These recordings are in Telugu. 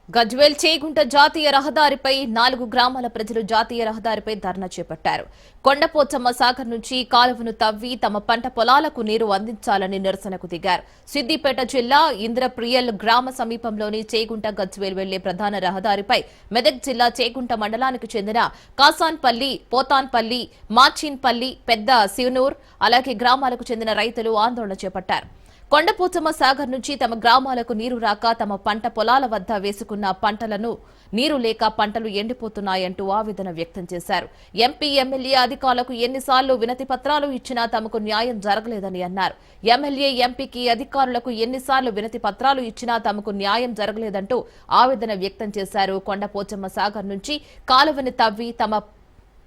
గజ్వేల్ చేగుంట జాతీయ రహదారిపై 4 గ్రామాల ప్రజలు జాతీయ రహదారిపై ధర్నా చేపట్టారు. కొండపోచమ్మ సాగర్ నుంచి కాలువను తవ్వి తమ పంట పొలాలకు నీరు అందించాలని నిరసనకు దిగారు. సిద్దిపేట జిల్లా ఇంద్రప్రియల్ గ్రామ సమీపంలోని చేగుంట గజ్వేల్ వెళ్లే ప్రధాన రహదారిపై మెదక్ జిల్లా చేగుంట మండలానికి చెందిన కాసాన్పల్లి, పోతాన్పల్లి, మాచిన్పల్లి, పెద్ద శివనూర్ అలాగే గ్రామాలకు చెందిన రైతులు ఆందోళన చేపట్టారు. కొండపోచమ్మ సాగర్ నుంచి తమ గ్రామాలకు నీరు రాక తమ పంట పొలాల వద్ద వేసుకున్న పంటలను నీరు లేక పంటలు ఎండిపోతున్నాయంటూ ఆవేదన వ్యక్తం చేశారు. ఎంపీ, ఎమ్మెల్యే అధికారులకు ఎన్నిసార్లు వినతి పత్రాలు ఇచ్చినా తమకు న్యాయం జరగలేదని అన్నారు. ఎమ్మెల్యే, ఎంపీకి అధికారులకు ఎన్నిసార్లు వినతి పత్రాలు ఇచ్చినా తమకు న్యాయం జరగలేదంటూ ఆవేదన వ్యక్తం చేశారు. కొండపోచమ్మ సాగర్ నుంచి కాలువని తవ్వి తమ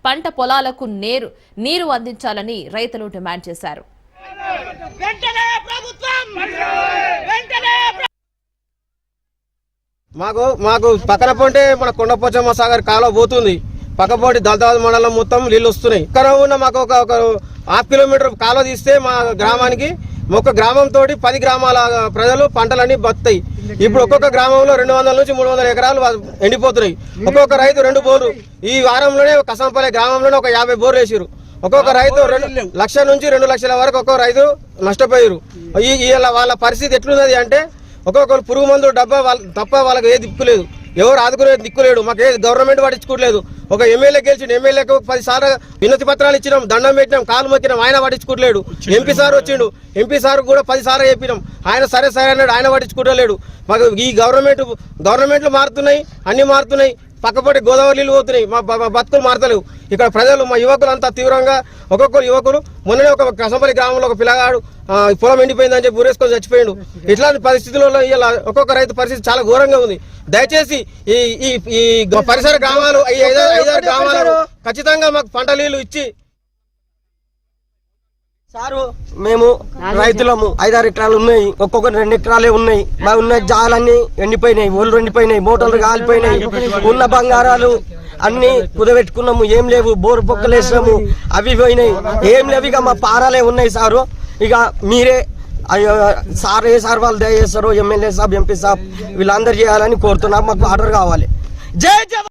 పంట పొలాలకు నీరు అందించాలని రైతులు డిమాండ్ చేశారు. మాకు పక్కన పోంటే మన కొండపోచమ్మ సాగర్ కాలువ పోతుంది. పక్కపోటి దళితాబాద్ మండలం మొత్తం నీళ్లు వస్తున్నాయి. ఇక్కడ ఉన్న మాకు ఒక 1/2 కిలోమీటర్ కాలువ తీస్తే మా గ్రామానికి ఒక గ్రామం తోటి 10 గ్రామాల ప్రజలు పంటలన్నీ బతాయి. ఇప్పుడు ఒక్కొక్క గ్రామంలో 200 నుంచి 300 ఎకరాలు ఎండిపోతున్నాయి. ఒక్కొక్క రైతు 2 బోర్లు ఈ వారంలోనే కసంపల్లి గ్రామంలోనే ఒక 50 బోర్లు వేసారు. ఒక్కొక్క రైతు 2 లక్షల నుంచి 2 లక్షల వరకు ఒక్కొక్క రైతు నష్టపోయారు. వాళ్ళ పరిస్థితి ఎట్లున్నది అంటే ఒక్కొక్కరు పురుగు మందు డబ్బా తప్ప వాళ్ళకి ఏ దిక్కు లేదు, ఎవరు ఆదుకునే దిక్కు లేడు. మాకు ఏ గవర్నమెంట్ పట్టించుకోవట్లేదు. ఒక ఎమ్మెల్యే గెలిచిన ఎమ్మెల్యేకు 10 సార్లు వినతి పత్రాలు ఇచ్చినాం, దండం పెట్టినాం, కాలు మొక్కినాం, ఆయన పట్టించుకోవట్లేడు. ఎంపీ సార్ వచ్చిండు, ఎంపీ సార్ కూడా 10 సార్లు చెప్పినాం, ఆయన సరే అన్నాడు, ఆయన పట్టించుకోవట్లేడు. మాకు ఈ గవర్నమెంట్లు మారుతున్నాయి, అన్ని మారుతున్నాయి. పక్కపొట్టి గోదావరి నీళ్ళు పోతున్నాయి, మా బతుకులు మారతలేవు. ఇక్కడ ప్రజలు మా యువకులు అంతా తీవ్రంగా ఒక్కొక్కరు యువకులు మొన్ననే ఒక కసంపల్లి గ్రామంలో ఒక పిల్లగాడు పొలం ఎండిపోయిందని చెప్పి ఊరేసుకొని చచ్చిపోయాడు. ఇట్లాంటి పరిస్థితులలో ఇలా ఒక్కొక్క రైతు పరిస్థితి చాలా ఘోరంగా ఉంది. దయచేసి ఈ పరిసర గ్రామాలు 5-6 గ్రామాలకు ఖచ్చితంగా మాకు పంట నీళ్లు ఇచ్చి సారు మేము రైతులము 5-6 ఎకరాలు ఉన్నాయి, ఒక్కొక్క 2 ఎకరాలే ఉన్నాయి. మా ఉన్న జాలన్నీ ఎండిపోయినాయి, ఒళ్ళు ఎండిపోయినాయి, మోటార్లు కాలిపోయినాయి, ఉన్న బంగారాలు అన్ని కుదబెట్టుకున్నాము, ఏం లేవు. బోరు పొక్కలేసాము, అవి పోయినాయి, ఏం లేవు. ఇక మా పారాలే ఉన్నాయి సారు. ఇక మీరే సార్ ఏ సార్ వాళ్ళు దయచేస్తారో, ఎమ్మెల్యే సాబ్, ఎంపీ సాబ్ వీళ్ళందరూ చేయాలని కోరుతున్నాం. మాకు ఆర్డర్ కావాలి. జై జవాన్.